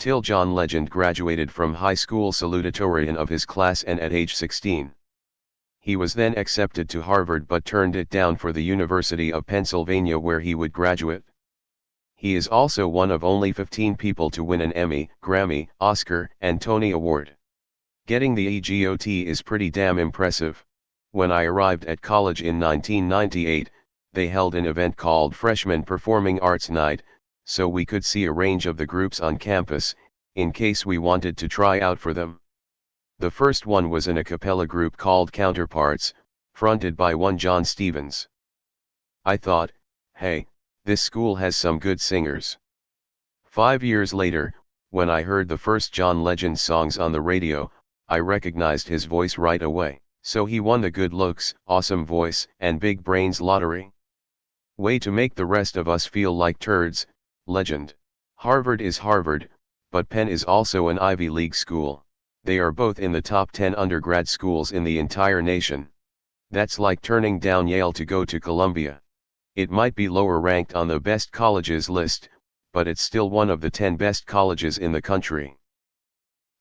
TIL John Legend graduated from high school salutatorian of his class and at age 16. He was then accepted to Harvard but turned it down for the University of Pennsylvania where he would graduate. He is also one of only 15 people to win an Emmy, Grammy, Oscar, and Tony Award. Getting the EGOT is pretty damn impressive. When I arrived at college in 1998, they held an event called Freshman Performing Arts Night, so we could see a range of the groups on campus, in case we wanted to try out for them. The first one was an a cappella group called Counterparts, fronted by one John Stevens. I thought, hey, this school has some good singers. 5 years later, when I heard the first John Legend songs on the radio, I recognized his voice right away, so he won the good looks, awesome voice, and big brains lottery. Way to make the rest of us feel like turds, Legend. Harvard is Harvard, but Penn is also an Ivy League school. They are both in the top 10 undergrad schools in the entire nation. That's like turning down Yale to go to Columbia. It might be lower ranked on the best colleges list, but it's still one of the 10 best colleges in the country.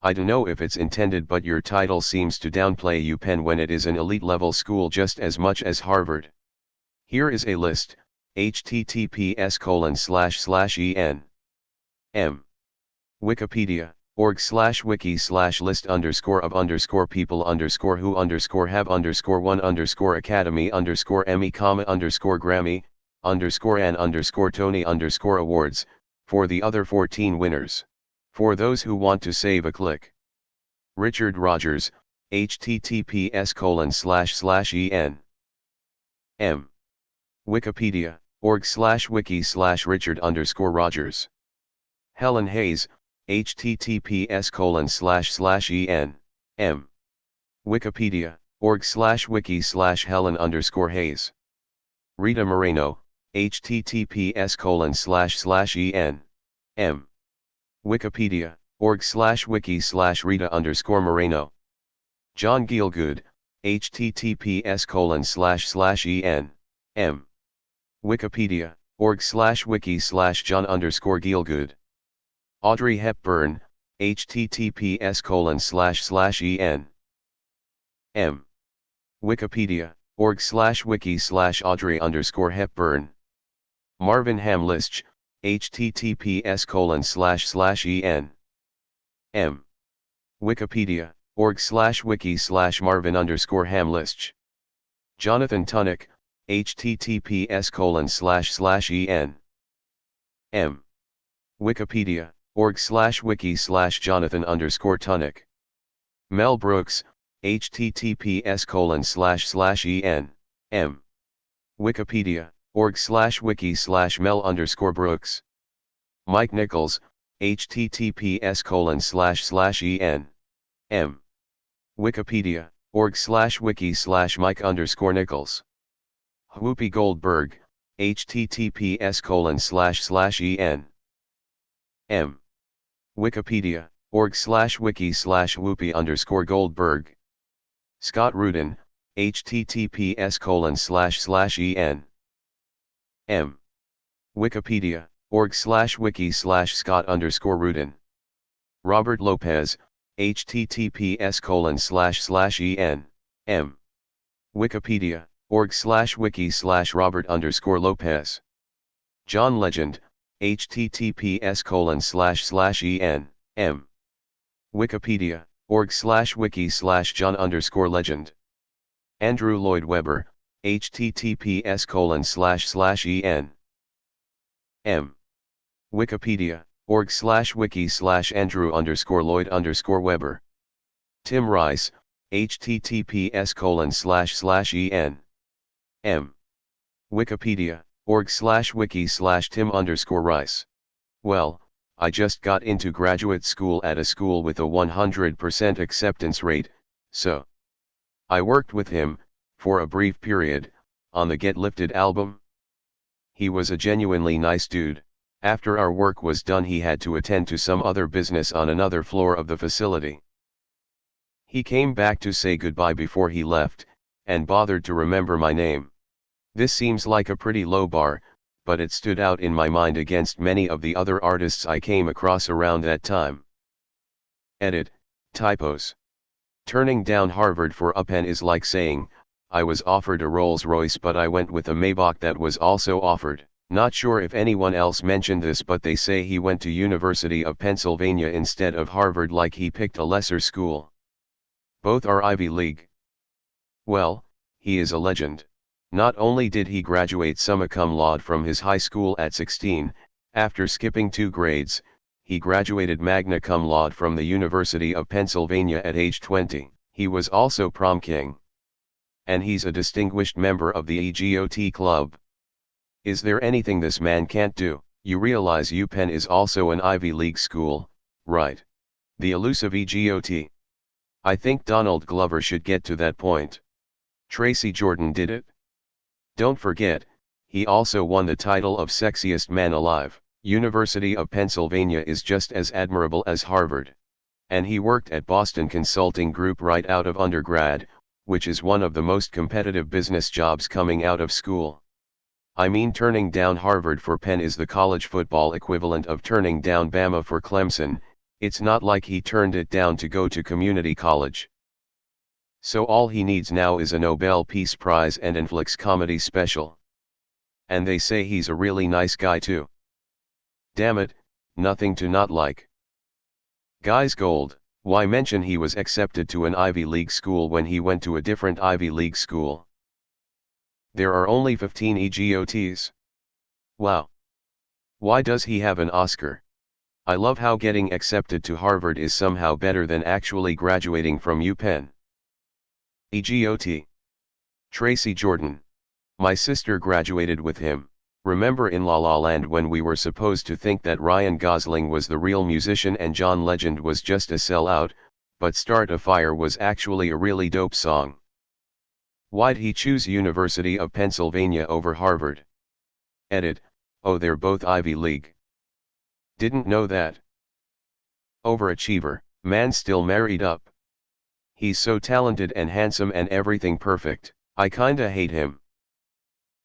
I don't know if it's intended, but your title seems to downplay UPenn when it is an elite level school just as much as Harvard. Here is a list, https://en. M. Wikipedia. org/wiki/list_of_people_who_have_Emmy_Grammy_Tony_Awards, for the other 14 winners. For those who want to save a click. Richard Rogers, https://en. M. Wikipedia, org/wiki/Richard_Rogers. Helen Hayes, https://en. M. Wikipedia, org/wiki/Helen_Hayes. Rita Moreno, https://en. M. Wikipedia, org/wiki/Rita_Moreno. John Gielgud, https://en. M. Wikipedia, org/wiki/John_Gielgud. Audrey Hepburn, https://en. M. Wikipedia, org/wiki/Audrey_Hepburn. Marvin Hamlisch, https://en. M. Wikipedia, org/wiki/Marvin_Hamlisch. Jonathan Tunick, https://en. M. Wikipedia, org/wiki/Jonathan_Tunick. Mel Brooks, https://en. M. Wikipedia, org/wiki/Mel_Brooks. Mike Nichols, https://en. M. Wikipedia, org/wiki/Mike_Nichols. Whoopi Goldberg, https://en. M. Wikipedia, org/wiki/Whoopi_Goldberg. Scott Rudin, https://en. M. Wikipedia, org/wiki/Scott_Rudin. Robert Lopez, https://en. M. Wikipedia, org/wiki/Robert_Lopez. John Legend, https://en. M. Wikipedia, org/wiki/John_Legend. Andrew Lloyd Webber, https://en. M. Wikipedia, org/wiki/Andrew_Lloyd_Webber. Tim Rice, https://en. M. Wikipedia, org/wiki/Tim_Rice. Well, I just got into graduate school at a school with a 100% acceptance rate, so I worked with him, for a brief period, on the Get Lifted album. He was a genuinely nice dude. After our work was done, he had to attend to some other business on another floor of the facility. He came back to say goodbye before he left, and bothered to remember my name. This seems like a pretty low bar, but it stood out in my mind against many of the other artists I came across around that time. Edit, typos. Turning down Harvard for a pen is like saying, I was offered a Rolls-Royce but I went with a Maybach that was also offered. Not sure if anyone else mentioned this, but they say he went to University of Pennsylvania instead of Harvard, like he picked a lesser school. Both are Ivy League. Well, he is a legend. Not only did he graduate summa cum laude from his high school at 16, after skipping 2 grades, he graduated magna cum laude from the University of Pennsylvania at age 20. He was also prom king. And he's a distinguished member of the EGOT club. Is there anything this man can't do? You realize UPenn is also an Ivy League school, right? The elusive EGOT. I think Donald Glover should get to that point. Tracy Jordan did it. Don't forget, he also won the title of sexiest man alive. University of Pennsylvania is just as admirable as Harvard. And he worked at Boston Consulting Group right out of undergrad, which is one of the most competitive business jobs coming out of school. I mean, turning down Harvard for Penn is the college football equivalent of turning down Bama for Clemson. It's not like he turned it down to go to community college. So all he needs now is a Nobel Peace Prize and a Netflix comedy special. And they say he's a really nice guy too. Damn it, nothing to not like. Guy's gold. Why mention he was accepted to an Ivy League school when he went to a different Ivy League school? There are only 15 EGOTs. Wow. Why does he have an Oscar? I love how getting accepted to Harvard is somehow better than actually graduating from UPenn. EGOT. Tracy Jordan. My sister graduated with him. Remember in La La Land when we were supposed to think that Ryan Gosling was the real musician and John Legend was just a sellout, but Start a Fire was actually a really dope song. Why'd he choose University of Pennsylvania over Harvard? Edit, oh, they're both Ivy League. Didn't know that. Overachiever, man still married up. He's so talented and handsome and everything perfect, I kinda hate him.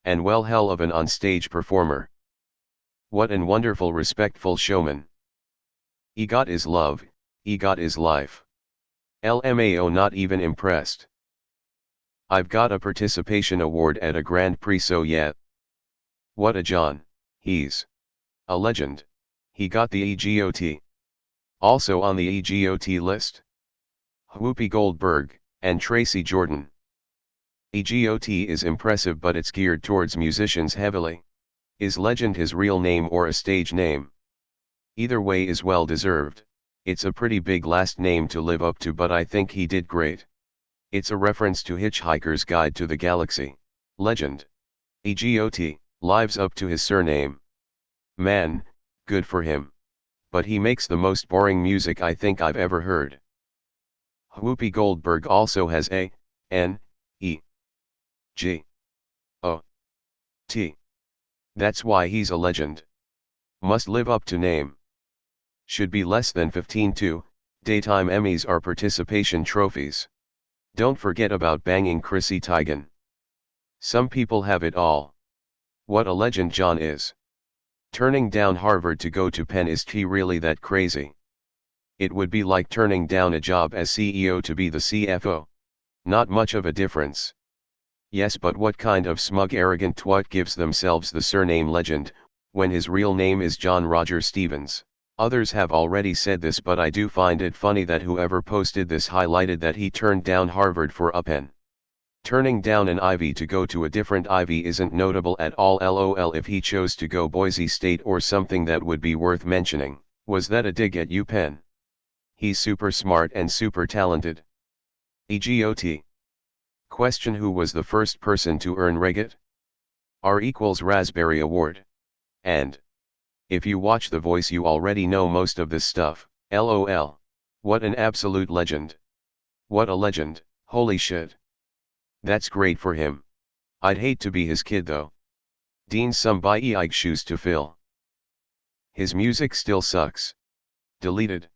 And well, hell of an onstage performer. What an wonderful respectful showman. EGOT is love, EGOT is life. LMAO, not even impressed. I've got a participation award at a Grand Prix, so yeah. What a John, he's a legend. He got the EGOT. Also on the EGOT list, Whoopi Goldberg, and Tracy Jordan. EGOT is impressive, but it's geared towards musicians heavily. Is Legend his real name or a stage name? Either way is well deserved. It's a pretty big last name to live up to, but I think he did great. It's a reference to Hitchhiker's Guide to the Galaxy. Legend. EGOT, lives up to his surname. Man, good for him. But he makes the most boring music I think I've ever heard. Whoopi Goldberg also has a, N, E, G, O, T. That's why he's a legend. Must live up to name. Should be less than 15 too. Daytime Emmys are participation trophies. Don't forget about banging Chrissy Teigen. Some people have it all. What a legend John is. Turning down Harvard to go to Penn, is he really that crazy? It would be like turning down a job as CEO to be the CFO. Not much of a difference. Yes, but what kind of smug arrogant twat gives themselves the surname Legend, when his real name is John Roger Stevens? Others have already said this, but I do find it funny that whoever posted this highlighted that he turned down Harvard for a Penn. Turning down an Ivy to go to a different Ivy isn't notable at all. LOL, if he chose to go Boise State or something that would be worth mentioning. Was that a dig at UPenn? He's super smart and super talented. EGOT. Question: who was the first person to earn REGOT? R equals Raspberry Award. And if you watch The Voice you already know most of this stuff. LOL. What an absolute legend. What a legend, holy shit. That's great for him. I'd hate to be his kid though. Dean's some Ike shoes to fill. His music still sucks. Deleted.